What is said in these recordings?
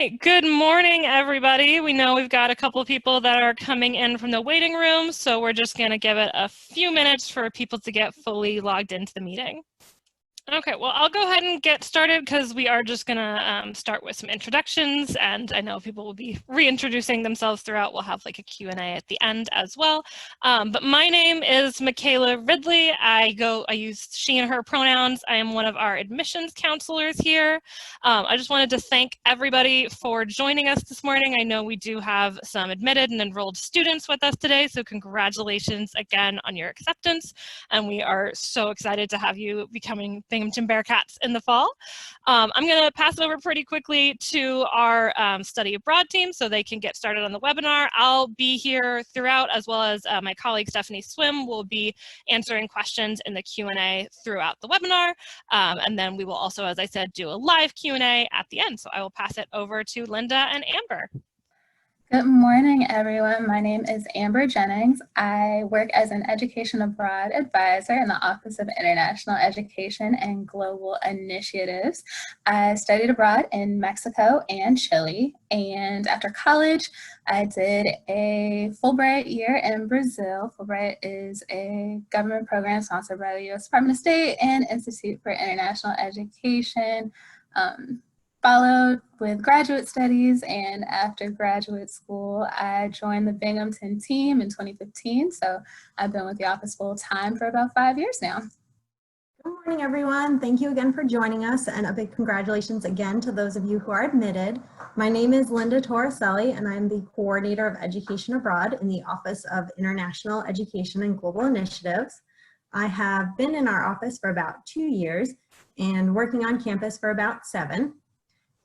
Good morning, everybody. We know we've got a couple of people that are coming in from the waiting room, so we're just going to give it a few minutes for people to get fully logged into the meeting. Okay, well, I'll go ahead and get started because we are just going to start with some introductions, and I know people will be reintroducing themselves throughout. We'll have like a Q&A at the end as well. But my name is Michaela Ridley. I use she and her pronouns. I am one of our admissions counselors here. I just wanted to thank everybody for joining us this morning. I know we do have some admitted and enrolled students with us today, so congratulations again on your acceptance. And we are so excited to have you becoming Binghamton Bearcats in the fall. I'm going to pass it over pretty quickly to our study abroad team so they can get started on the webinar. I'll be here throughout, as well as my colleague Stephanie Swim will be answering questions in the Q&A throughout the webinar. And then we will also, as I said, do a live Q&A at the end. So I will pass it over to Linda and Amber. Good morning, everyone. My name is Amber Jennings. I work as an Education Abroad Advisor in the Office of International Education and Global Initiatives. I studied abroad in Mexico and Chile, and after college, I did a Fulbright year in Brazil. Fulbright is a government program sponsored by the U.S. Department of State and Institute for International Education. Followed with graduate studies, and after graduate school, I joined the Binghamton team in 2015. So I've been with the office full time for about 5 years now. Good morning, everyone. Thank you again for joining us, and a big congratulations again to those of you who are admitted. My name is Linda Torricelli, and I'm the Coordinator of Education Abroad in the Office of International Education and Global Initiatives. I have been in our office for about 2 years and working on campus for about 7.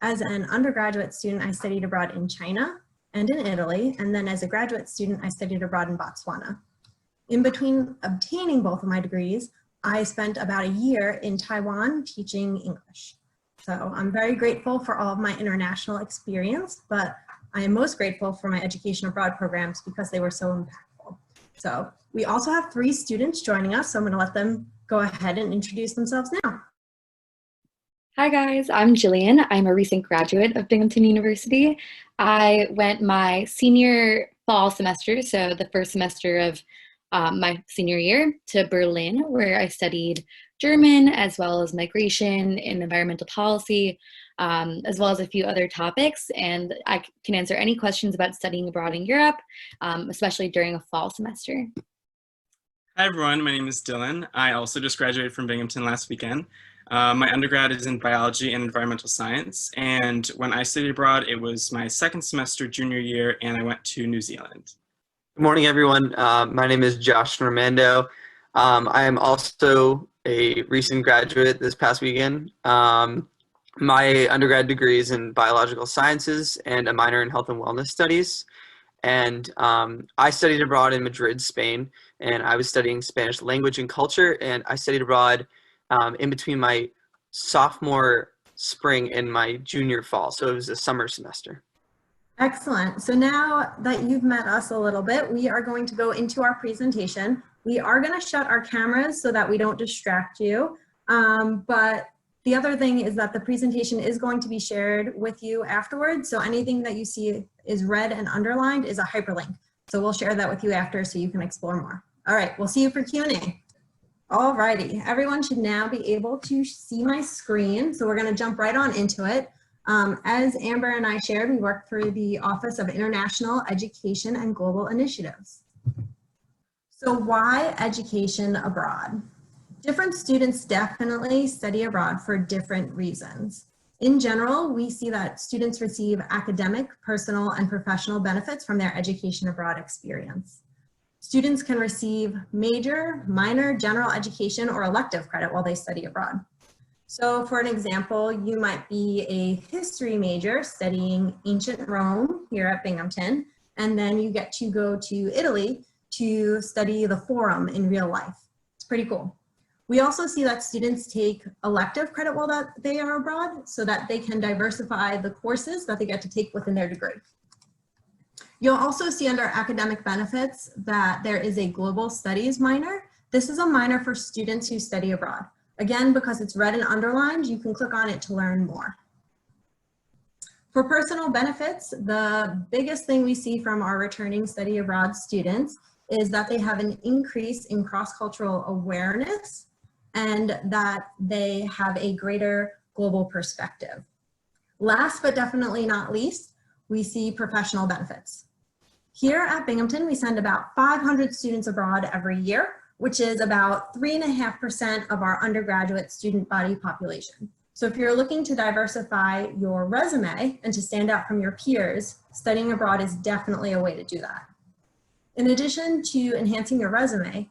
As an undergraduate student, I studied abroad in China and in Italy, and then as a graduate student, I studied abroad in Botswana. In between obtaining both of my degrees, I spent about a year in Taiwan teaching English. So I'm very grateful for all of my international experience, but I am most grateful for my education abroad programs because they were so impactful. So we also have 3 students joining us, so I'm going to let them go ahead and introduce themselves now. Hi guys, I'm Jillian. I'm a recent graduate of Binghamton University. I went my senior fall semester, so the first semester of my senior year, to Berlin, where I studied German as well as migration and environmental policy, as well as a few other topics. And I can answer any questions about studying abroad in Europe, especially during a fall semester. Hi everyone, my name is Dillon. I also just graduated from Binghamton last weekend. My undergrad is in biology and environmental science, and when I studied abroad, it was my second semester junior year, and I went to New Zealand. Good morning, everyone. My name is Josh Mando. I am also a recent graduate this past weekend. My undergrad degree is in biological sciences and a minor in health and wellness studies. And I studied abroad in Madrid, Spain, and I was studying Spanish language and culture, and I studied abroad in between my sophomore spring and my junior fall. So it was a summer semester. Excellent. So now that you've met us a little bit, we are going to go into our presentation. We are going to shut our cameras so that we don't distract you. But the other thing is that the presentation is going to be shared with you afterwards. So anything that you see is red and underlined is a hyperlink. So we'll share that with you after so you can explore more. All right, we'll see you for Q&A. Alrighty, everyone should now be able to see my screen. So we're going to jump right on into it. As Amber and I shared, we work through the Office of International Education and Global Initiatives. So why education abroad? Different students definitely study abroad for different reasons. In general, we see that students receive academic, personal, and professional benefits from their education abroad experience. Students can receive major, minor, general education, or elective credit while they study abroad. So for an example, you might be a history major studying ancient Rome here at Binghamton, and then you get to go to Italy to study the Forum in real life. It's pretty cool. We also see that students take elective credit while they are abroad so that they can diversify the courses that they get to take within their degree. You'll also see under academic benefits that there is a global studies minor. This is a minor for students who study abroad. Again, because it's red and underlined, you can click on it to learn more. For personal benefits, the biggest thing we see from our returning study abroad students is that they have an increase in cross-cultural awareness and that they have a greater global perspective. Last but definitely not least, we see professional benefits. Here at Binghamton, we send about 500 students abroad every year, which is about 3.5% of our undergraduate student body population. So if you're looking to diversify your resume and to stand out from your peers, studying abroad is definitely a way to do that. In addition to enhancing your resume,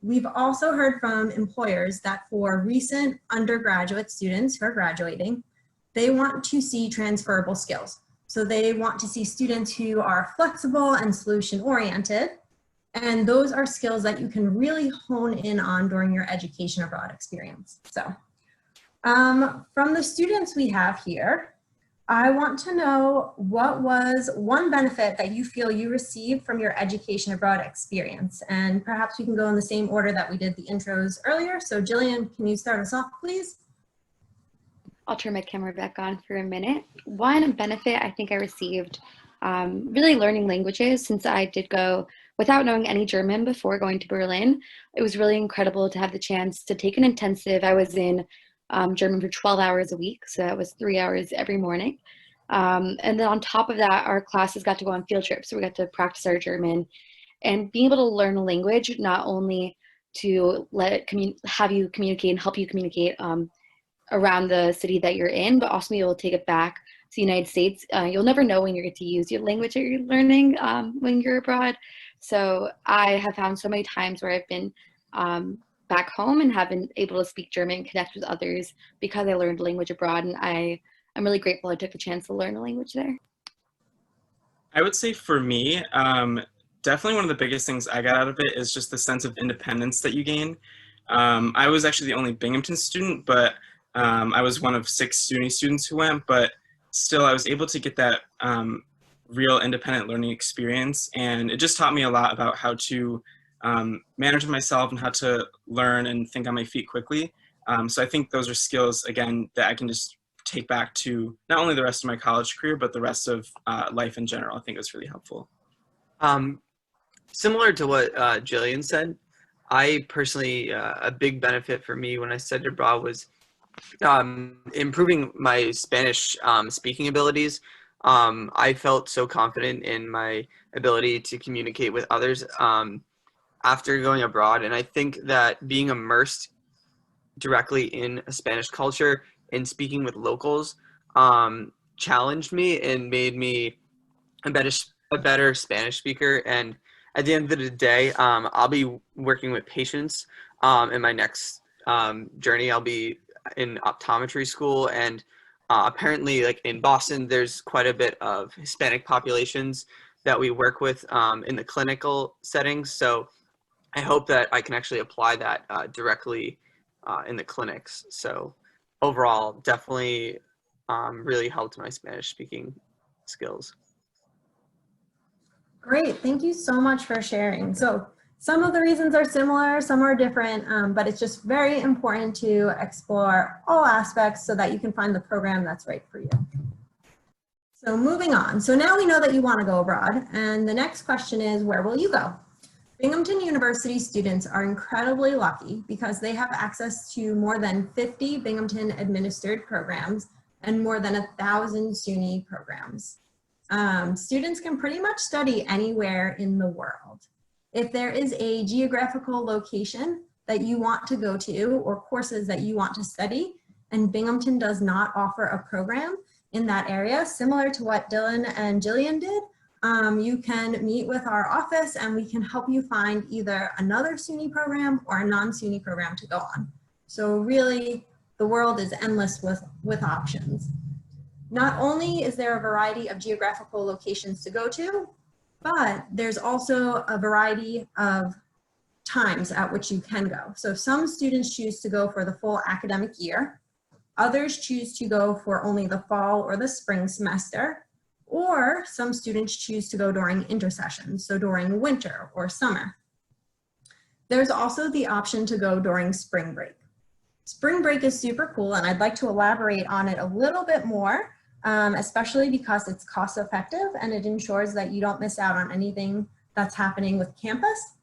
we've also heard from employers that for recent undergraduate students who are graduating, they want to see transferable skills. So they want to see students who are flexible and solution-oriented, and those are skills that you can really hone in on during your education abroad experience. So from the students we have here, I want to know what was one benefit that you feel you received from your education abroad experience. And perhaps we can go in the same order that we did the intros earlier. So Jillian, can you start us off, please? I'll turn my camera back on for a minute. One benefit I think I received, really learning languages, since I did go without knowing any German before going to Berlin. It was really incredible to have the chance to take an intensive. I was in German for 12 hours a week, so that was 3 hours every morning. And then on top of that, our classes got to go on field trips, so we got to practice our German. And being able to learn a language, not only to have you communicate and help you communicate around the city that you're in, but also be able to take it back to the United States. You'll never know when you get to use your language that you're learning when you're abroad. So I have found so many times where I've been back home and have been able to speak German and connect with others because I learned language abroad, and I'm really grateful I took the chance to learn a language there. I would say for me, definitely one of the biggest things I got out of it is just the sense of independence that you gain. I was actually the only Binghamton student, but I was one of 6 SUNY students who went, but still I was able to get that real independent learning experience, and it just taught me a lot about how to manage myself and how to learn and think on my feet quickly. So I think those are skills, again, that I can just take back to not only the rest of my college career, but the rest of life in general. I think it was really helpful. Similar to what Jillian said, I personally, a big benefit for me when I studied abroad was improving my Spanish speaking abilities. I felt so confident in my ability to communicate with others after going abroad, and I think that being immersed directly in a Spanish culture and speaking with locals challenged me and made me a better Spanish speaker. And at the end of the day, I'll be working with patients in my next journey. I'll be in optometry school, and apparently, like in Boston, there's quite a bit of Hispanic populations that we work with in the clinical settings. So I hope that I can actually apply that directly in the clinics. So overall, definitely really helped my Spanish speaking skills. Great, thank you so much for sharing. So some of the reasons are similar, some are different, but it's just very important to explore all aspects so that you can find the program that's right for you. So moving on. So now we know that you want to go abroad, and the next question is, where will you go? Binghamton University students are incredibly lucky because they have access to more than 50 Binghamton administered programs and more than 1,000 SUNY programs. Students can pretty much study anywhere in the world. If there is a geographical location that you want to go to or courses that you want to study, and Binghamton does not offer a program in that area, similar to what Dillon and Jillian did, you can meet with our office and we can help you find either another SUNY program or a non-SUNY program to go on. So really, the world is endless with options. Not only is there a variety of geographical locations to go to, but there's also a variety of times at which you can go. So some students choose to go for the full academic year. Others choose to go for only the fall or the spring semester, or some students choose to go during intersessions, so during winter or summer. There's also the option to go during spring break. Spring break is super cool, and I'd like to elaborate on it a little bit more especially because it's cost effective and it ensures that you don't miss out on anything that's happening with campus.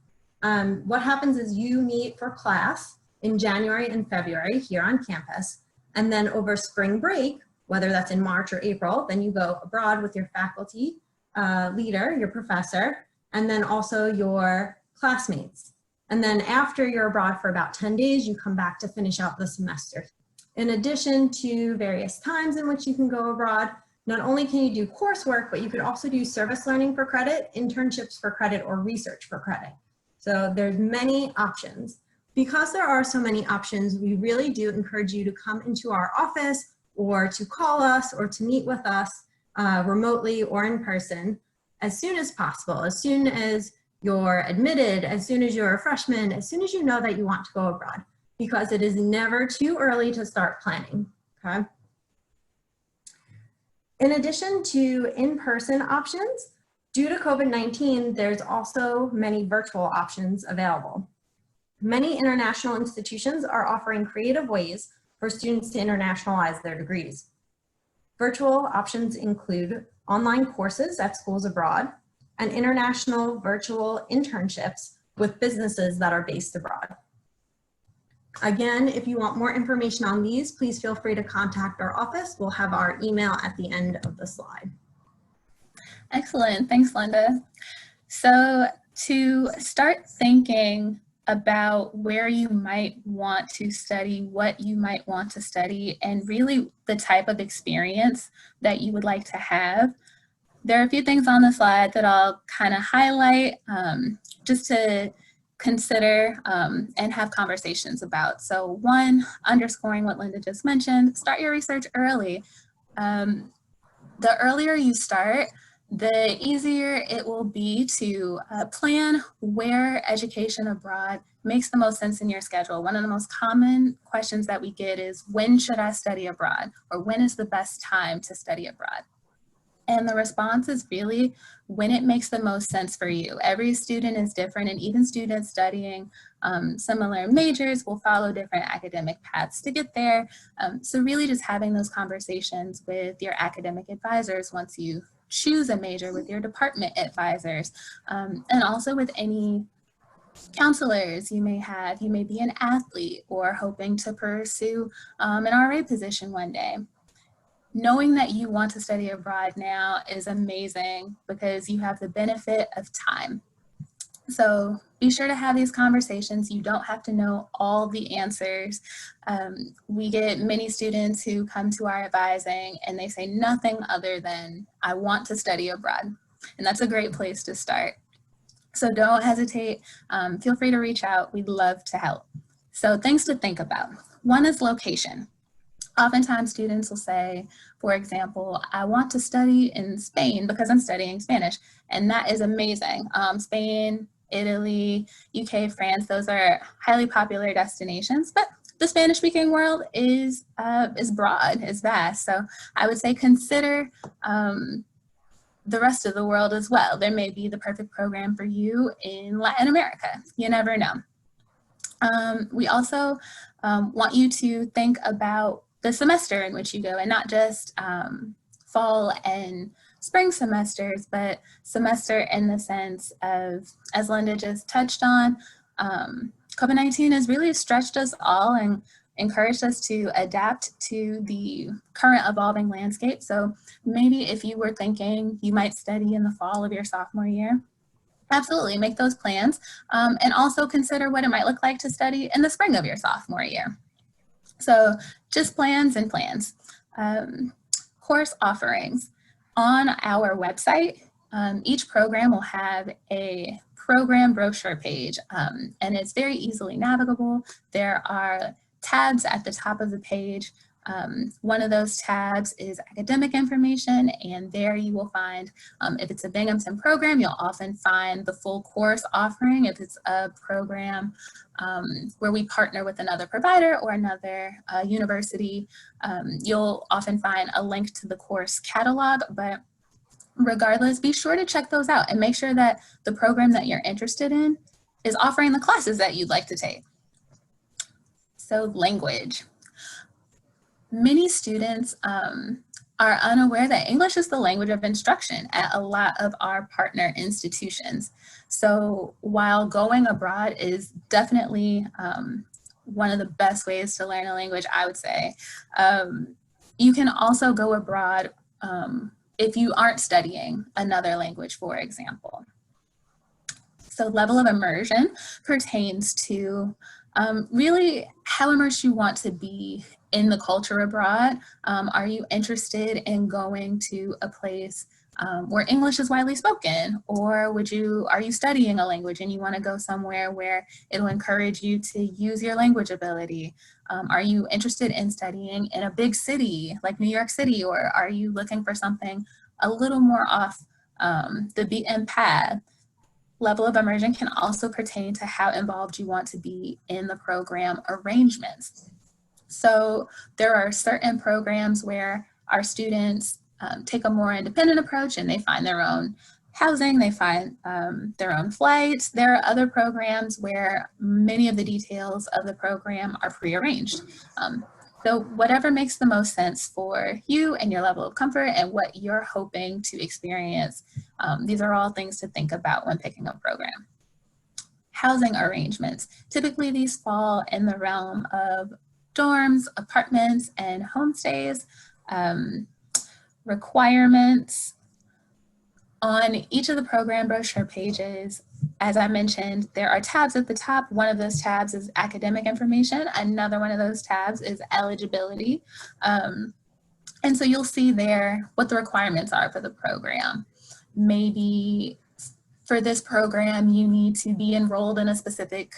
What happens is you meet for class in January and February here on campus, and then over spring break, whether that's in March or April, then you go abroad with your faculty leader, your professor, and then also your classmates. And then after you're abroad for about 10 days, you come back to finish out the semester. In addition to various times in which you can go abroad, not only can you do coursework, but you could also do service learning for credit, internships for credit, or research for credit. So there's many options. Because there are so many options, we really do encourage you to come into our office or to call us or to meet with us remotely or in person as soon as possible, as soon as you're admitted, as soon as you're a freshman, as soon as you know that you want to go abroad, because it is never too early to start planning, okay? In addition to in-person options, due to COVID-19, there's also many virtual options available. Many international institutions are offering creative ways for students to internationalize their degrees. Virtual options include online courses at schools abroad and international virtual internships with businesses that are based abroad. Again, if you want more information on these, please feel free to contact our office. We'll have our email at the end of the slide. Excellent, thanks, Linda. So to start thinking about where you might want to study, what you might want to study, and really the type of experience that you would like to have, there are a few things on the slide that I'll kind of highlight just to consider and have conversations about. So one, underscoring what Linda just mentioned, start your research early. The earlier you start, the easier it will be to plan where education abroad makes the most sense in your schedule. One of the most common questions that we get is, when should I study abroad? Or when is the best time to study abroad? And the response is really when it makes the most sense for you. Every student is different, and even students studying similar majors will follow different academic paths to get there. So really just having those conversations with your academic advisors once you choose a major, with your department advisors, and also with any counselors you may have. You may be an athlete or hoping to pursue an RA position one day. Knowing that you want to study abroad now is amazing because you have the benefit of time. So be sure to have these conversations. You don't have to know all the answers. We get many students who come to our advising and they say nothing other than, I want to study abroad. And that's a great place to start. So don't hesitate. Feel free to reach out. We'd love to help. So things to think about. One is location. Oftentimes students will say, for example, I want to study in Spain because I'm studying Spanish, and that is amazing. Spain, Italy, UK, France, those are highly popular destinations, but the Spanish-speaking world is broad, is vast. So I would say consider the rest of the world as well. There may be the perfect program for you in Latin America. You never know. We also want you to think about the semester in which you go, and not just fall and spring semesters, but semester in the sense of, as Linda just touched on, COVID-19 has really stretched us all and encouraged us to adapt to the current evolving landscape. So maybe if you were thinking you might study in the fall of your sophomore year, absolutely make those plans, and also consider what it might look like to study in the spring of your sophomore year. So just plans and plans. Course offerings. On our website, each program will have a program brochure page, and it's very easily navigable. There are tabs at the top of the page. One of those tabs is academic information, and there you will find, if it's a Binghamton program, you'll often find the full course offering. If it's a program where we partner with another provider or another university, you'll often find a link to the course catalog. But regardless, be sure to check those out and make sure that the program that you're interested in is offering the classes that you'd like to take. So language. Many students are unaware that English is the language of instruction at a lot of our partner institutions. So while going abroad is definitely one of the best ways to learn a language, I would say, you can also go abroad if you aren't studying another language, for example. So level of immersion pertains to really how immersed you want to be in the culture abroad. Are you interested in going to a place where English is widely spoken? Or are you studying a language and you want to go somewhere where it'll encourage you to use your language ability? Are you interested in studying in a big city like New York City, or are you looking for something a little more off the beaten path? Level of immersion can also pertain to how involved you want to be in the program arrangements. So there are certain programs where our students take a more independent approach and they find their own housing, they find their own flights. There are other programs where many of the details of the program are prearranged. So whatever makes the most sense for you and your level of comfort and what you're hoping to experience, these are all things to think about when picking a program. Housing arrangements. Typically these fall in the realm of dorms, apartments, and homestays. Requirements. On each of the program brochure pages, as I mentioned, there are tabs at the top. One of those tabs is academic information. Another one of those tabs is eligibility. And so you'll see there what the requirements are for the program. Maybe for this program, you need to be enrolled in a specific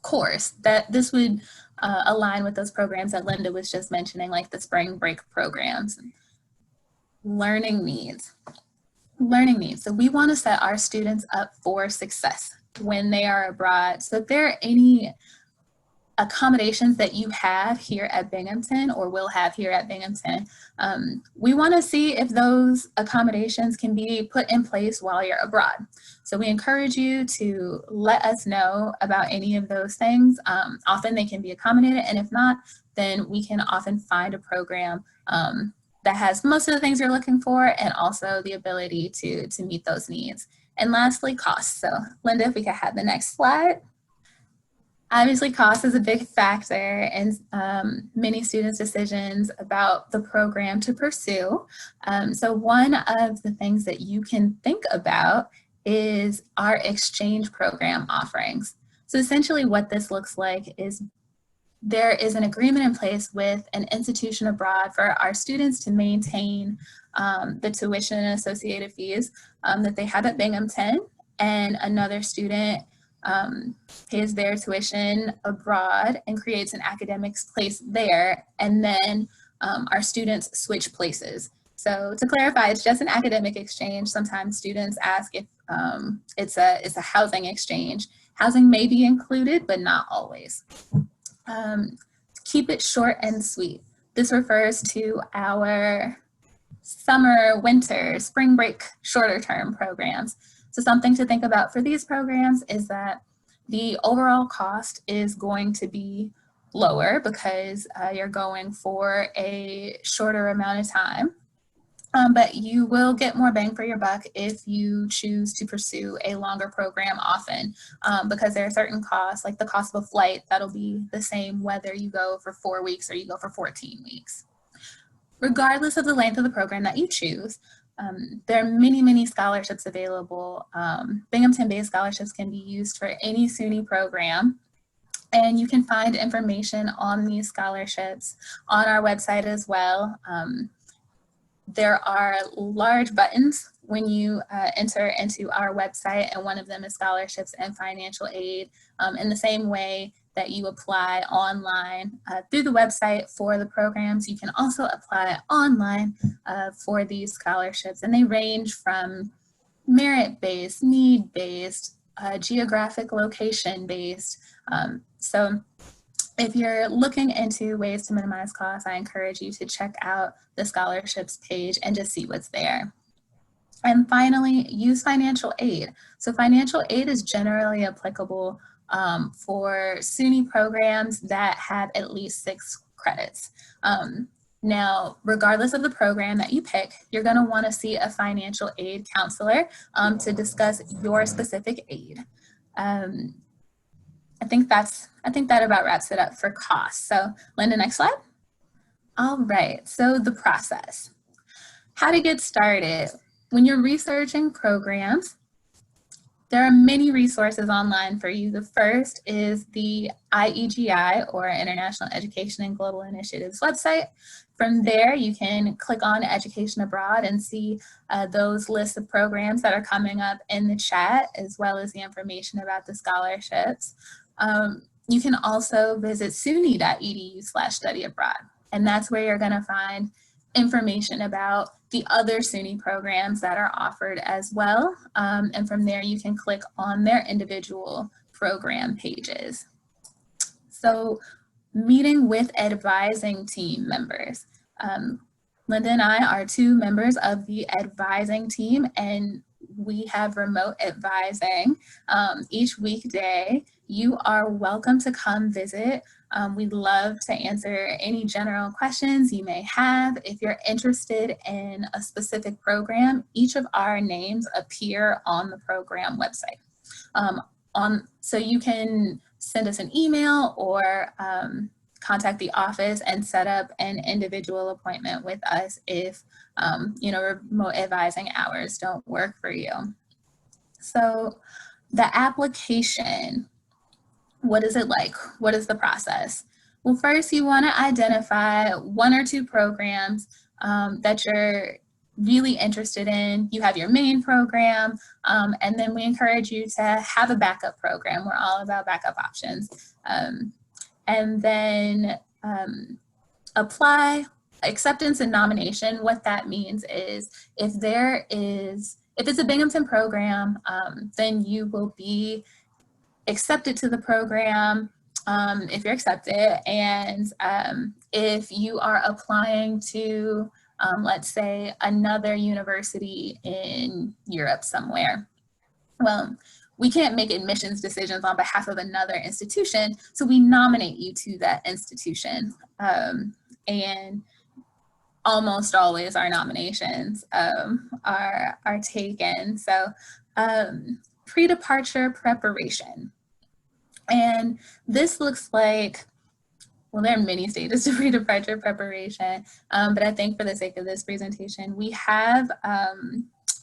course. That this would align with those programs that Linda was just mentioning, like the spring break programs. Learning needs. Learning needs. So we want to set our students up for success when they are abroad. So if there are any accommodations that you have here at Binghamton or will have here at Binghamton, we want to see if those accommodations can be put in place while you're abroad. So we encourage you to let us know about any of those things. Often they can be accommodated, and if not, then we can often find a program that has most of the things you're looking for and also the ability to meet those needs. And lastly, costs. So Linda, if we could have the next slide. Obviously, cost is a big factor in many students' decisions about the program to pursue. So one of the things that you can think about is our exchange program offerings. So essentially what this looks like is there is an agreement in place with an institution abroad for our students to maintain the tuition and associated fees that they have at Binghamton, and another student pays their tuition abroad and creates an academics place there, and then our students switch places. So to clarify, it's just an academic exchange. Sometimes students ask if it's a housing exchange. Housing may be included, but not always. Keep it short and sweet. This refers to our summer, winter, spring break, shorter term programs. So something to think about for these programs is that the overall cost is going to be lower because you're going for a shorter amount of time. But you will get more bang for your buck if you choose to pursue a longer program often, because there are certain costs, like the cost of a flight, that'll be the same whether you go for 4 weeks or you go for 14 weeks. Regardless of the length of the program that you choose, there are many, many scholarships available. Binghamton-based scholarships can be used for any SUNY program. And you can find information on these scholarships on our website as well. There are large buttons when you enter into our website, and one of them is scholarships and financial aid. In the same way that you apply online through the website for the programs, you can also apply online for these scholarships, and they range from merit-based, need-based, geographic location-based. So if you're looking into ways to minimize costs, I encourage you to check out the scholarships page and just see what's there. And finally, use financial aid. So financial aid is generally applicable for SUNY programs that have at least 6 credits. Now, regardless of the program that you pick, you're going to want to see a financial aid counselor to discuss your specific aid. I think that about wraps it up for costs. So Linda, next slide. All right, so the process. How to get started. When you're researching programs, there are many resources online for you. The first is the IEGI, or International Education and Global Initiatives website. From there, you can click on Education Abroad and see those lists of programs that are coming up in the chat, as well as the information about the scholarships. You can also visit suny.edu/study abroad, and that's where you're going to find information about the other SUNY programs that are offered as well. And from there, you can click on their individual program pages. So meeting with advising team members. Linda and I are two members of the advising team, and we have remote advising each weekday. You are welcome to come visit. We'd love to answer any general questions you may have. If you're interested in a specific program, each of our names appear on the program website. So you can send us an email or contact the office and set up an individual appointment with us if remote advising hours don't work for you. So the application. What is it like? What is the process? Well, first you want to identify one or two programs that you're really interested in. You have your main program, and then we encourage you to have a backup program. We're all about backup options. And then apply. Acceptance and nomination. What that means is if it's a Binghamton program, then you will be accepted to the program if you're accepted, and if you are applying to, let's say, another university in Europe somewhere, well, we can't make admissions decisions on behalf of another institution, so we nominate you to that institution, and almost always our nominations are taken. So pre-departure preparation. And this looks like, well, there are many stages to pre-departure preparation, but I think for the sake of this presentation, we have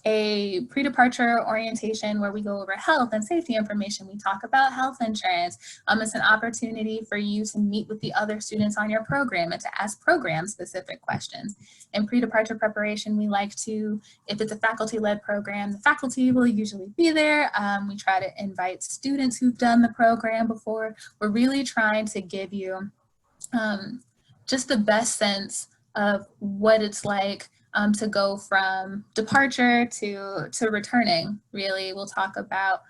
a pre-departure orientation where we go over health and safety information. We talk about health insurance. It's an opportunity for you to meet with the other students on your program and to ask program-specific questions. In pre-departure preparation, we like to, if it's a faculty-led program, the faculty will usually be there. We try to invite students who've done the program before. We're really trying to give you just the best sense of what it's like to go from departure to returning. Really, we'll talk about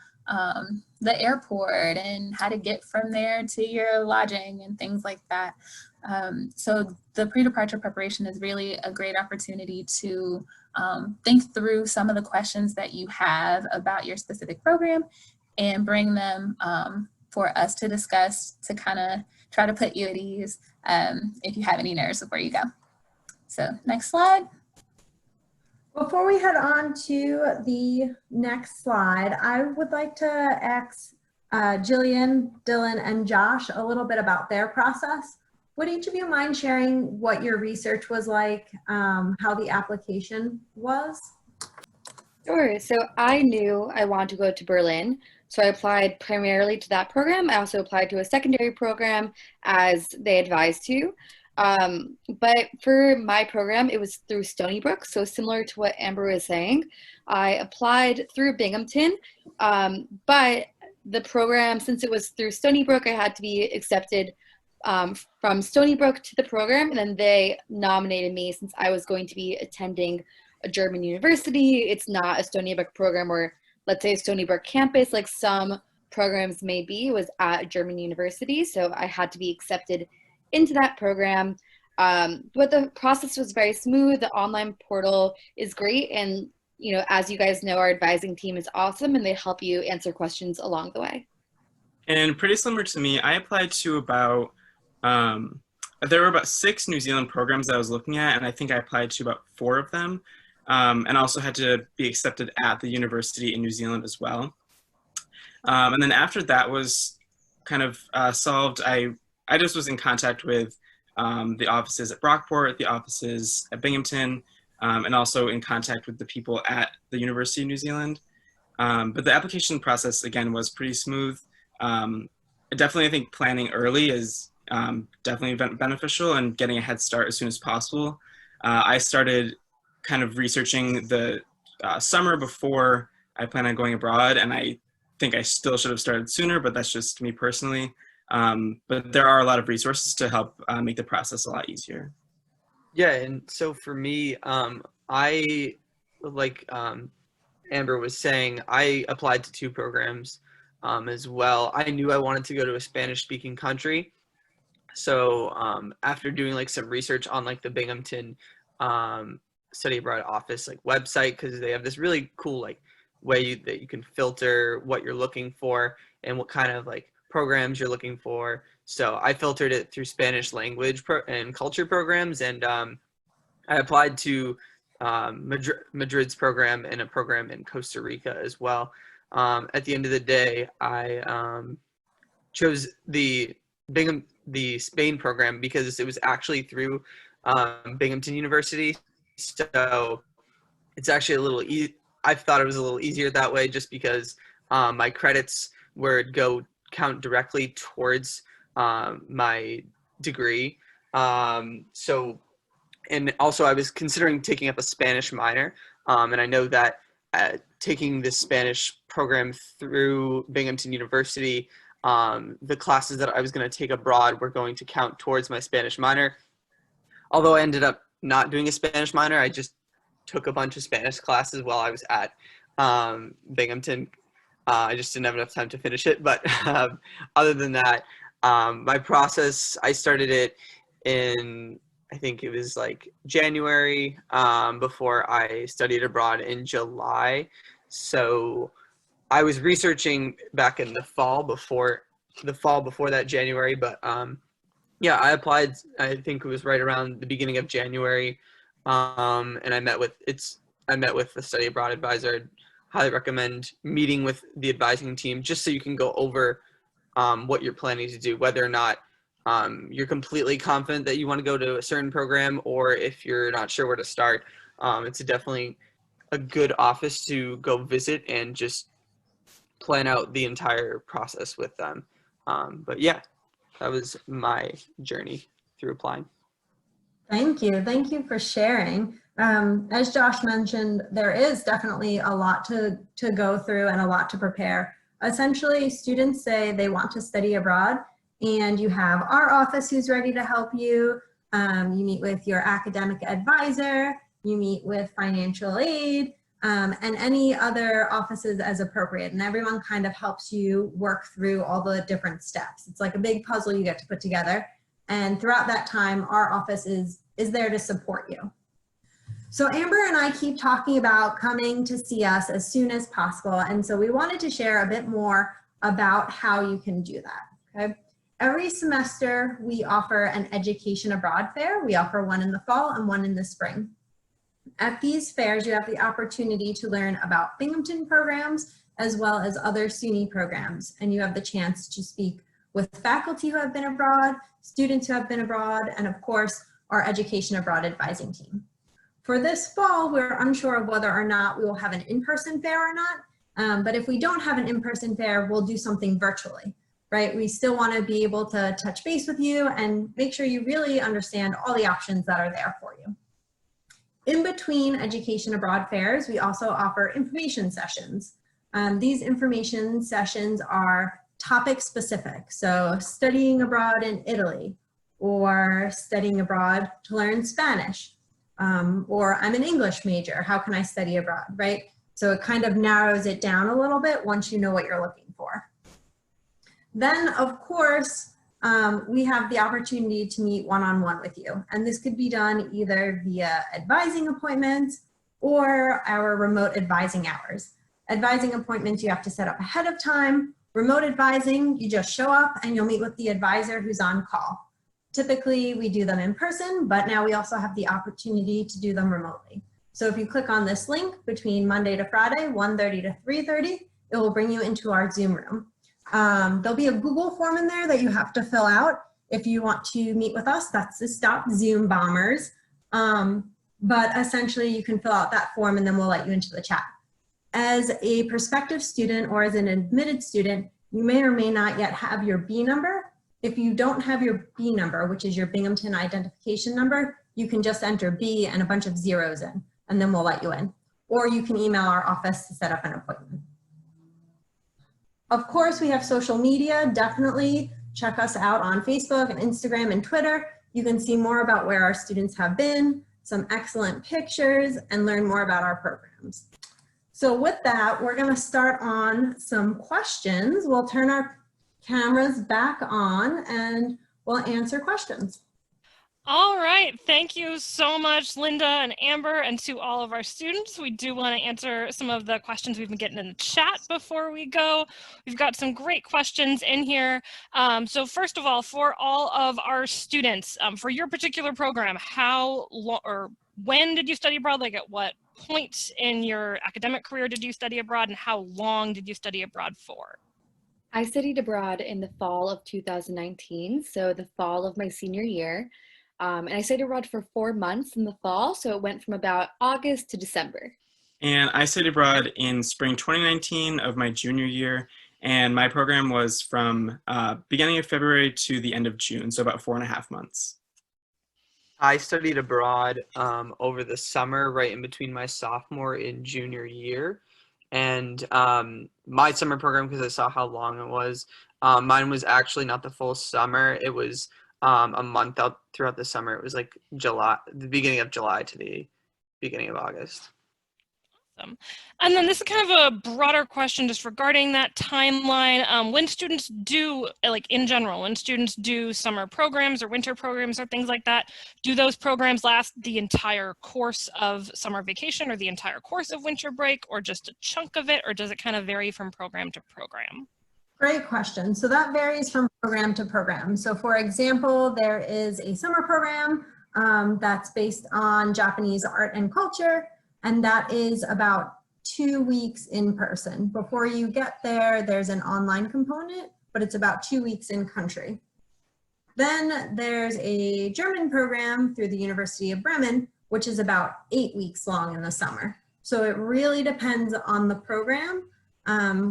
the airport and how to get from there to your lodging and things like that. So the pre-departure preparation is really a great opportunity to think through some of the questions that you have about your specific program and bring them for us to discuss, to kind of try to put you at ease if you have any nerves before you go. So next slide. Before we head on to the next slide, I would like to ask Jillian, Dillon, and Josh a little bit about their process. Would each of you mind sharing what your research was like, how the application was? Sure. So I knew I wanted to go to Berlin, so I applied primarily to that program. I also applied to a secondary program as they advised to. But for my program, it was through Stony Brook, so similar to what Amber was saying. I applied through Binghamton, but the program, since it was through Stony Brook, I had to be accepted from Stony Brook to the program, and then they nominated me since I was going to be attending a German university. It's not a Stony Brook program or, let's say, a Stony Brook campus like some programs may be. It was at a German university, so I had to be accepted into that program. But the process was very smooth. The online portal is great, and as you guys know, our advising team is awesome, and they help you answer questions along the way. And pretty similar to me, I applied to about a there were about 6 New Zealand programs that I was looking at, and I think I applied to about 4 of them, and also had to be accepted at the university in New Zealand as well. And then after that was kind of solved, I just was in contact with the offices at Brockport, the offices at Binghamton, and also in contact with the people at the University of New Zealand. But the application process, again, was pretty smooth. Definitely, I think planning early is definitely beneficial, and getting a head start as soon as possible. I started kind of researching the summer before I plan on going abroad, and I think I still should have started sooner, but that's just me personally. But there are a lot of resources to help make the process a lot easier. Yeah, and so for me, I, like Amber was saying, I applied to 2 programs as well. I knew I wanted to go to a Spanish-speaking country. So after doing like some research on like the Binghamton Study Abroad office like website, because they have this really cool like way that you can filter what you're looking for and what kind of like programs you're looking for. So I filtered it through Spanish language and culture programs, and I applied to Madrid's program and a program in Costa Rica as well. At the end of the day, I chose the Spain program because it was actually through Binghamton University. So it's actually a little I thought it was a little easier that way, just because my credits would count directly towards my degree. So, and also I was considering taking up a Spanish minor, and I know that taking this Spanish program through Binghamton University, the classes that I was going to take abroad were going to count towards my Spanish minor. Although I ended up not doing a Spanish minor, I just took a bunch of Spanish classes while I was at Binghamton. I just didn't have enough time to finish it. But other than that, my process, I started it in, I think it was like January, before I studied abroad in July. So I was researching back in the fall before that January, but yeah, I applied, I think it was right around the beginning of January, and I met with the study abroad advisor. I'd highly recommend meeting with the advising team just so you can go over what you're planning to do, whether or not you're completely confident that you want to go to a certain program, or if you're not sure where to start. It's definitely a good office to go visit and just plan out the entire process with them. But yeah, that was my journey through applying. Thank you. Thank you for sharing. As Josh mentioned, there is definitely a lot to go through and a lot to prepare. Essentially, students say they want to study abroad, and you have our office who's ready to help you. You meet with your academic advisor, you meet with financial aid, and any other offices as appropriate. And everyone kind of helps you work through all the different steps. It's like a big puzzle you get to put together. And throughout that time, our office is there to support you. So Amber and I keep talking about coming to see us as soon as possible. And so we wanted to share a bit more about how you can do that, okay? Every semester, we offer an education abroad fair. We offer one in the fall and one in the spring. At these fairs, you have the opportunity to learn about Binghamton programs as well as other SUNY programs. And you have the chance to speak with faculty who have been abroad, students who have been abroad, and of course, our education abroad advising team. For this fall, we're unsure of whether or not we will have an in-person fair or not. But if we don't have an in-person fair, we'll do something virtually, right? We still want to be able to touch base with you and make sure you really understand all the options that are there for you. In between education abroad fairs, we also offer information sessions. These information sessions are topic specific. So studying abroad in Italy, or studying abroad to learn Spanish, or I'm an English major, how can I study abroad, right? So it kind of narrows it down a little bit once you know what you're looking for. Then, of course, we have the opportunity to meet one-on-one with you. And this could be done either via advising appointments or our remote advising hours. Advising appointments you have to set up ahead of time. Remote advising, you just show up and you'll meet with the advisor who's on call. Typically, we do them in person, but now we also have the opportunity to do them remotely. So if you click on this link between Monday to Friday, 1:30 to 3:30, it will bring you into our Zoom room. There'll be a Google form in there that you have to fill out if you want to meet with us. That's the Stop Zoom Bombers. But essentially, you can fill out that form and then we'll let you into the chat. As a prospective student or as an admitted student, you may or may not yet have your B number. If you don't have your B number, which is your Binghamton identification number, you can just enter B and a bunch of zeros in, and then we'll let you in. Or you can email our office to set up an appointment. Of course, we have social media. Definitely check us out on Facebook and Instagram and Twitter. You can see more about where our students have been, some excellent pictures, and learn more about our programs. So with that, we're going to start on some questions. We'll turn our cameras back on and we'll answer questions. All right, thank you so much, Linda and Amber, and to all of our students. We do want to answer some of the questions we've been getting in the chat before we go. We've got some great questions in here. So first of all, for all of our students, for your particular program, how long or when did you study abroad? Like at what point in your academic career did you study abroad, and how long did you study abroad for? I studied abroad in the fall of 2019, so the fall of my senior year. And I studied abroad for 4 months in the fall, so it went from about August to December. And I studied abroad in spring 2019 of my junior year, and my program was from beginning of February to the end of June, so about 4.5 months. I studied abroad over the summer, right in between my sophomore and junior year. And my summer program, because I saw how long it was, mine was actually not the full summer. It was a month out throughout the summer. It was like July, the beginning of July to the beginning of August. Awesome. And then this is kind of a broader question just regarding that timeline. When students do, like in general, when students do summer programs or winter programs or things like that, do those programs last the entire course of summer vacation or the entire course of winter break, or just a chunk of it, or does it kind of vary from program to program? Great question. So that varies from program to program. So for example, there is a summer program that's based on Japanese art and culture, and that is about 2 weeks in person. Before you get there, there's an online component, but it's about 2 weeks in country. Then there's a German program through the University of Bremen, which is about 8 weeks long in the summer. So it really depends on the program.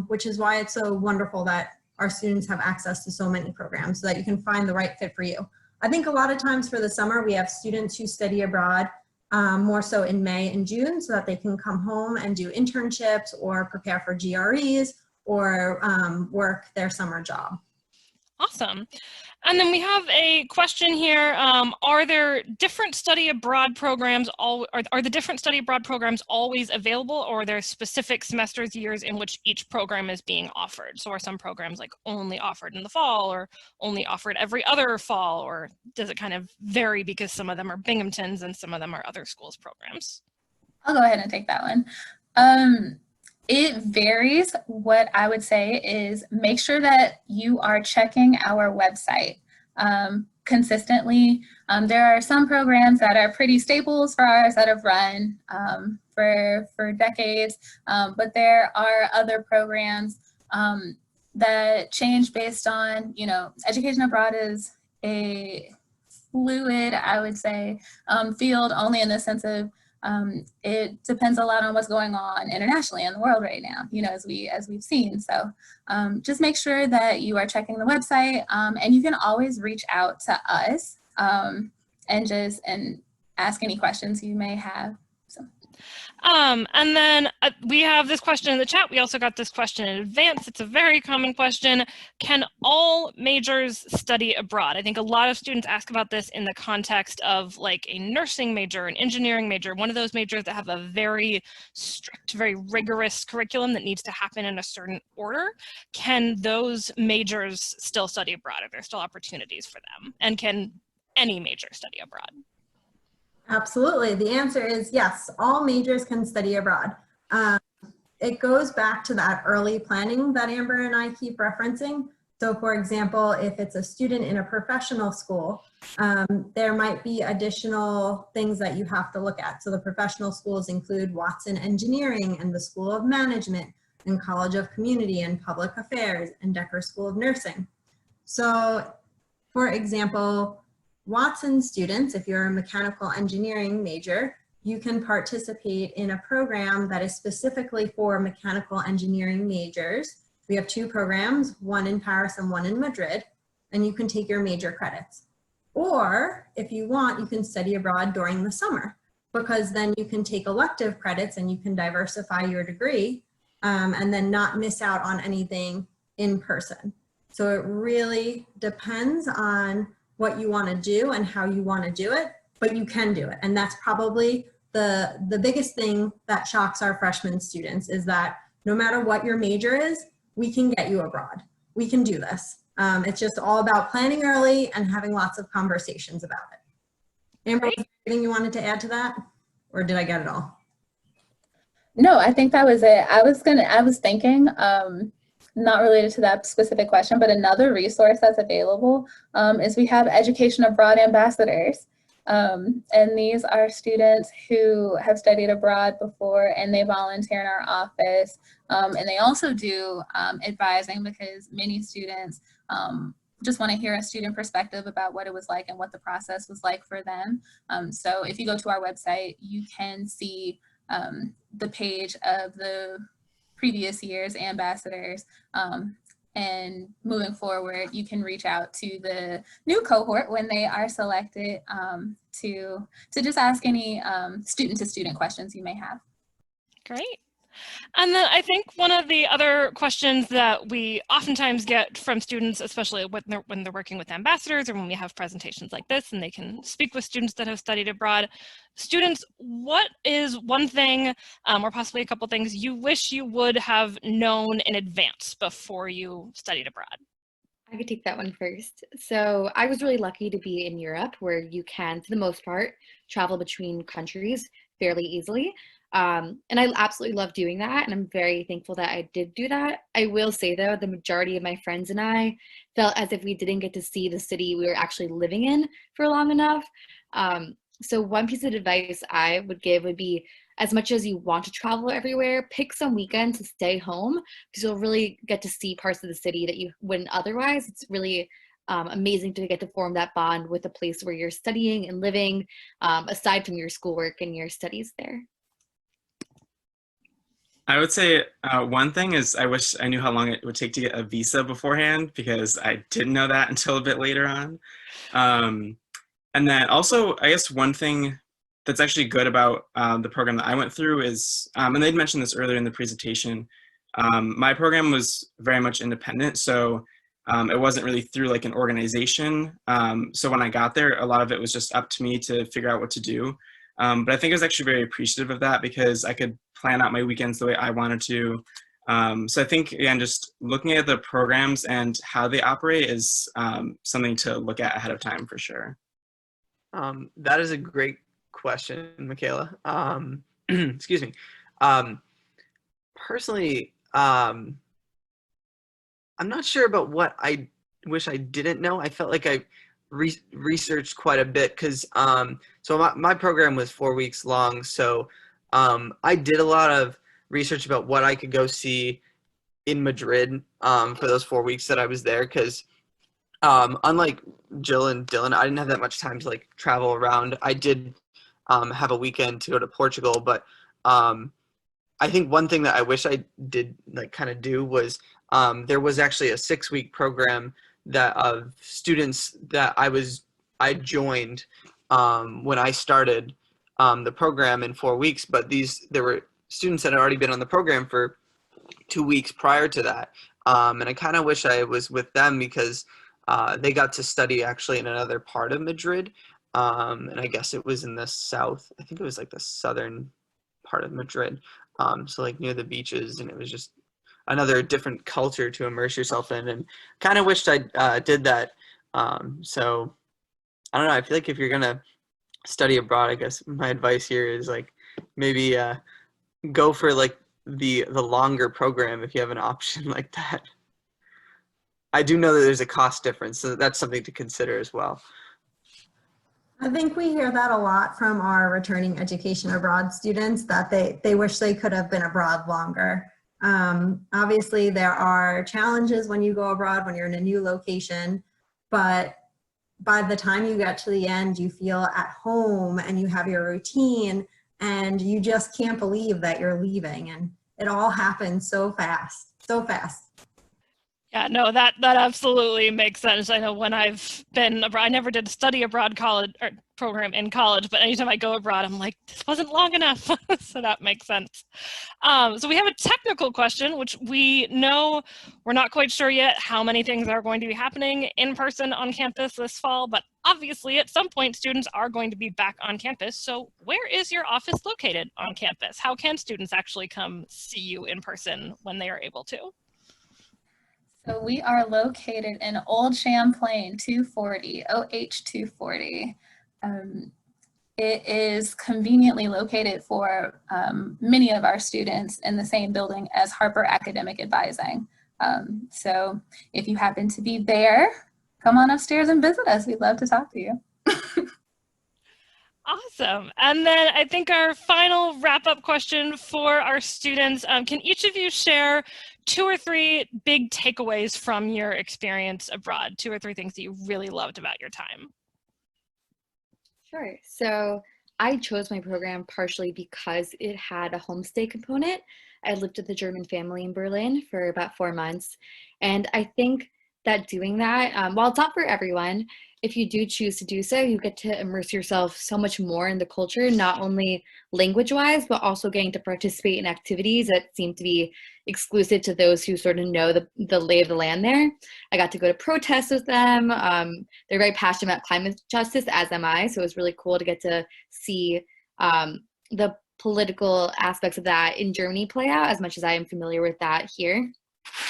Which is why it's so wonderful that our students have access to so many programs so that you can find the right fit for you. I think a lot of times for the summer, we have students who study abroad more so in May and June so that they can come home and do internships or prepare for GREs or work their summer job. Awesome. And then we have a question here. Are there different study abroad programs, are the different study abroad programs always available, or are there specific semesters, years in which each program is being offered? So are some programs like only offered in the fall or only offered every other fall, or does it kind of vary because some of them are Binghamton's and some of them are other schools' programs? I'll go ahead and take that one. It varies. What I would say is make sure that you are checking our website consistently. There are some programs that are pretty staples for ours that have run for decades, but there are other programs that change based on, you know, education abroad is a fluid, I would say, field only in the sense of it depends a lot on what's going on internationally in the world right now, you know, as we've seen. So just make sure that you are checking the website, and you can always reach out to us and ask any questions you may have. So. And then we have this question in the chat. We also got this question in advance. It's a very common question. Can all majors study abroad? I think a lot of students ask about this in the context of like a nursing major, an engineering major, one of those majors that have a very strict, very rigorous curriculum that needs to happen in a certain order. Can those majors still study abroad? Are there still opportunities for them? And can any major study abroad? Absolutely. The answer is yes, all majors can study abroad. It goes back to that early planning that Amber and I keep referencing. So for example, if it's a student in a professional school, there might be additional things that you have to look at. So the professional schools include Watson Engineering and the School of Management and College of Community and Public Affairs and Decker School of Nursing. So for example, Watson students, if you're a mechanical engineering major, you can participate in a program that is specifically for mechanical engineering majors. We have 2 programs, one in Paris and one in Madrid, and you can take your major credits. Or if you want, you can study abroad during the summer, because then you can take elective credits and you can diversify your degree and then not miss out on anything in person. So it really depends on what you want to do and how you want to do it, but you can do it. And that's probably the biggest thing that shocks our freshman students, is that no matter what your major is, we can get you abroad. We can do this. It's just all about planning early and having lots of conversations about it. Amber, was there anything you wanted to add to that? Or did I get it all? No, I think that was it. I was thinking, not related to that specific question, but another resource that's available is we have Education Abroad Ambassadors. And these are students who have studied abroad before and they volunteer in our office. And they also do advising, because many students just want to hear a student perspective about what it was like and what the process was like for them. So if you go to our website, you can see the page of the previous year's ambassadors. And moving forward, you can reach out to the new cohort when they are selected to just ask any student-to-student questions you may have. Great. And then I think one of the other questions that we oftentimes get from students, especially when they're working with ambassadors or when we have presentations like this and they can speak with students that have studied abroad, students, what is one thing or possibly a couple things you wish you would have known in advance before you studied abroad? I could take that one first. So I was really lucky to be in Europe, where you can, for the most part, travel between countries fairly easily. And I absolutely love doing that, and I'm very thankful that I did do that. I will say, though, the majority of my friends and I felt as if we didn't get to see the city we were actually living in for long enough. So one piece of advice I would give would be, as much as you want to travel everywhere, pick some weekends to stay home, because you'll really get to see parts of the city that you wouldn't otherwise. It's really amazing to get to form that bond with the place where you're studying and living, aside from your schoolwork and your studies there. I would say one thing is I wish I knew how long it would take to get a visa beforehand, because I didn't know that until a bit later on. And then also, I guess one thing that's actually good about the program that I went through is, and they'd mentioned this earlier in the presentation, my program was very much independent. So it wasn't really through like an organization. So when I got there, a lot of it was just up to me to figure out what to do. But I think I was actually very appreciative of that, because I could plan out my weekends the way I wanted to. So I think, again, just looking at the programs and how they operate is something to look at ahead of time for sure. That is a great question, Michaela. Excuse me. Personally, I'm not sure about what I wish I didn't know. I felt like I researched quite a bit, because so my program was 4 weeks long. So I did a lot of research about what I could go see in Madrid for those 4 weeks that I was there, because unlike Jill and Dillon, I didn't have that much time to like travel around. I did have a weekend to go to Portugal, but I think one thing that I wish I did like kind of do was there was actually a 6-week program that of students that I joined when I started the program in 4 weeks, but there were students that had already been on the program for 2 weeks prior to that. And I kind of wish I was with them, because they got to study actually in another part of Madrid. And I guess it was in the south. I think it was like the southern part of Madrid. So like near the beaches, and it was just another different culture to immerse yourself in, and kind of wished I did that. So I don't know. I feel like if you're going to study abroad, I guess my advice here is like maybe go for like the longer program if you have an option like that. I do know that there's a cost difference, so that's something to consider as well. I think we hear that a lot from our returning education abroad students, that they wish they could have been abroad longer. Obviously, there are challenges when you go abroad, when you're in a new location, but by the time you get to the end, you feel at home and you have your routine, and you just can't believe that you're leaving, and it all happens so fast, so fast. Yeah, no, that absolutely makes sense. I know when I've been abroad, I never did a study abroad college or program in college, but anytime I go abroad, I'm like, this wasn't long enough. So that makes sense. So we have a technical question, which we know we're not quite sure yet how many things are going to be happening in person on campus this fall, but obviously at some point students are going to be back on campus. So where is your office located on campus? How can students actually come see you in person when they are able to? So we are located in Old Champlain 240, OH 240. It is conveniently located for many of our students in the same building as Harper Academic Advising. So if you happen to be there, come on upstairs and visit us. We'd love to talk to you. Awesome. And then I think our final wrap-up question for our students, can each of you share 2 or 3 big takeaways from your experience abroad? 2 or 3 things that you really loved about your time? Sure. So I chose my program partially because it had a homestay component. I lived with a German family in Berlin for about 4 months. And I think that doing that, while it's not for everyone, if you do choose to do so, you get to immerse yourself so much more in the culture, not only language-wise, but also getting to participate in activities that seem to be exclusive to those who sort of know the lay of the land there. I got to go to protests with them. They're very passionate about climate justice, as am I, so it was really cool to get to see the political aspects of that in Germany play out, as much as I am familiar with that here.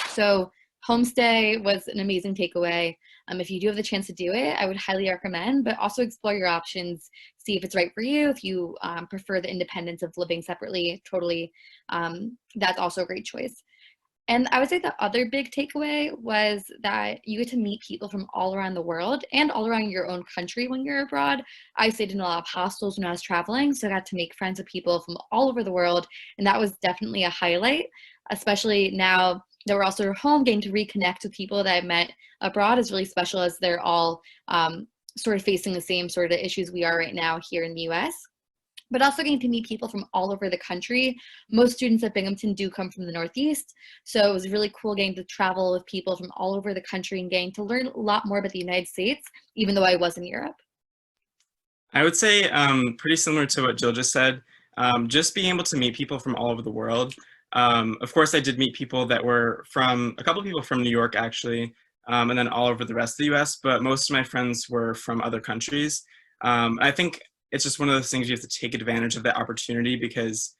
So homestay was an amazing takeaway. If you do have the chance to do it, I would highly recommend, but also explore your options, see if it's right for you. If you prefer the independence of living separately, totally, that's also a great choice. And I would say the other big takeaway was that you get to meet people from all around the world and all around your own country when you're abroad. I stayed in a lot of hostels when I was traveling, so I got to make friends with people from all over the world, and that was definitely a highlight, especially now that we're also home. Getting to reconnect with people that I've met abroad is really special, as they're all sort of facing the same sort of issues we are right now here in the US. But also getting to meet people from all over the country. Most students at Binghamton do come from the Northeast, so it was really cool getting to travel with people from all over the country and getting to learn a lot more about the United States, even though I was in Europe. I would say pretty similar to what Jill just said, just being able to meet people from all over the world. Of course, I did meet people that were a couple of people from New York, actually, and then all over the rest of the US, but most of my friends were from other countries. I think it's just one of those things you have to take advantage of that opportunity, because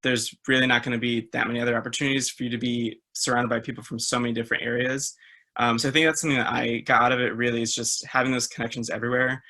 there's really not going to be that many other opportunities for you to be surrounded by people from so many different areas. So I think that's something that I got out of it, really, is just having those connections everywhere.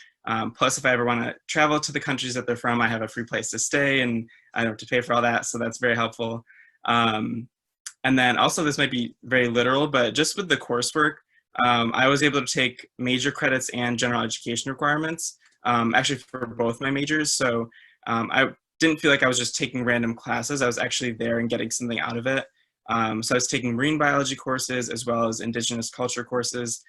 Plus, if I ever want to travel to the countries that they're from, I have a free place to stay and I don't have to pay for all that. So that's very helpful. And then also, this might be very literal, but just with the coursework, I was able to take major credits and general education requirements, actually for both my majors. So I didn't feel like I was just taking random classes. I was actually there and getting something out of it. So I was taking marine biology courses as well as indigenous culture courses.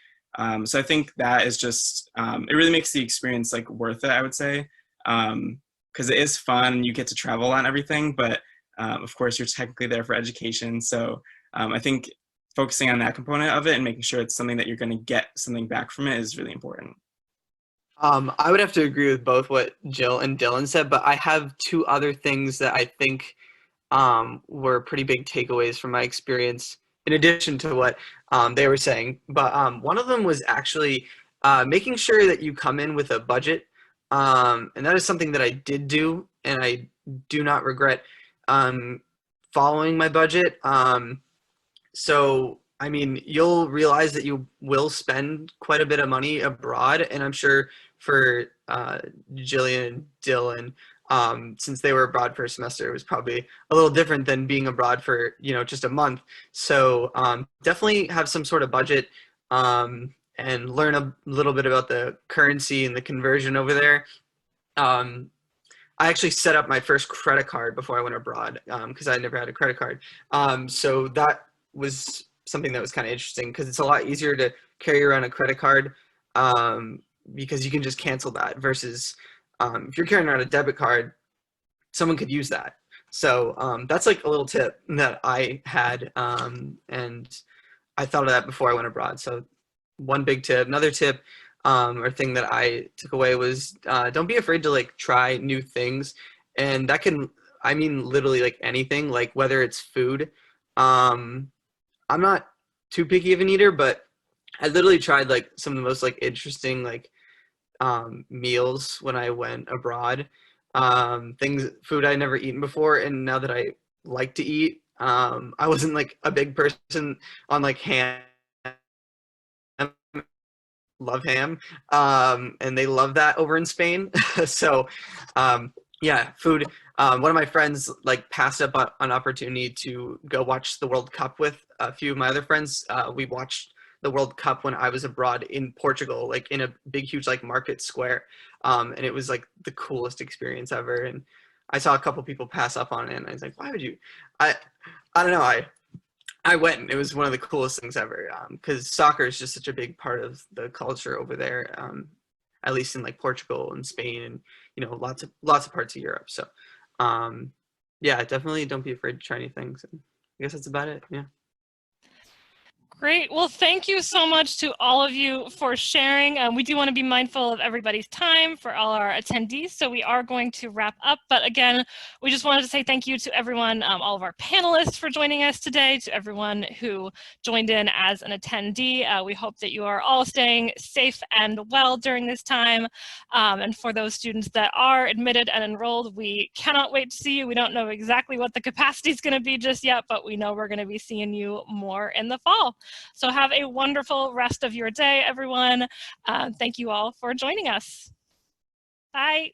So I think that is just, it really makes the experience like worth it, I would say, because it is fun and you get to travel a lot and everything, but of course you're technically there for education. So I think focusing on that component of it and making sure it's something that you're going to get something back from it is really important. I would have to agree with both what Jill and Dillon said, but I have 2 other things that I think were pretty big takeaways from my experience, in addition to what they were saying. But one of them was actually making sure that you come in with a budget. And that is something that I did do, and I do not regret following my budget. So, I mean, you'll realize that you will spend quite a bit of money abroad, and I'm sure for Jillian and Dillon, since they were abroad for a semester, it was probably a little different than being abroad for, just a month. So definitely have some sort of budget and learn a little bit about the currency and the conversion over there. I actually set up my first credit card before I went abroad because I never had a credit card. So that was something that was kind of interesting because it's a lot easier to carry around a credit card because you can just cancel that versus if you're carrying around a debit card, someone could use that. So that's like a little tip that I had, and I thought of that before I went abroad. So one big tip. Another tip or thing that I took away was don't be afraid to like try new things, and that can, I mean, literally like anything, like whether it's food. I'm not too picky of an eater, but I literally tried like some of the most like interesting like meals when I went abroad. Food I'd never eaten before, and now that I like to eat, I wasn't like a big person on like ham. Love ham, and they love that over in Spain. So yeah, food. One of my friends like passed up on an opportunity to go watch the World Cup with a few of my other friends. We watched the World Cup when I was abroad in Portugal, like in a big, huge like market square, and it was like the coolest experience ever. And I saw a couple people pass up on it, and I was like, why would you? I don't know. I went, and it was one of the coolest things ever because soccer is just such a big part of the culture over there, at least in like Portugal and Spain and, lots of parts of Europe. So yeah, definitely don't be afraid to try new things. And I guess that's about it. Yeah. Great. Well, thank you so much to all of you for sharing. We do want to be mindful of everybody's time for all our attendees, so we are going to wrap up. But again, we just wanted to say thank you to everyone, all of our panelists for joining us today, to everyone who joined in as an attendee. We hope that you are all staying safe and well during this time. And for those students that are admitted and enrolled, we cannot wait to see you. We don't know exactly what the capacity is going to be just yet, but we know we're going to be seeing you more in the fall. So have a wonderful rest of your day, everyone. Thank you all for joining us. Bye.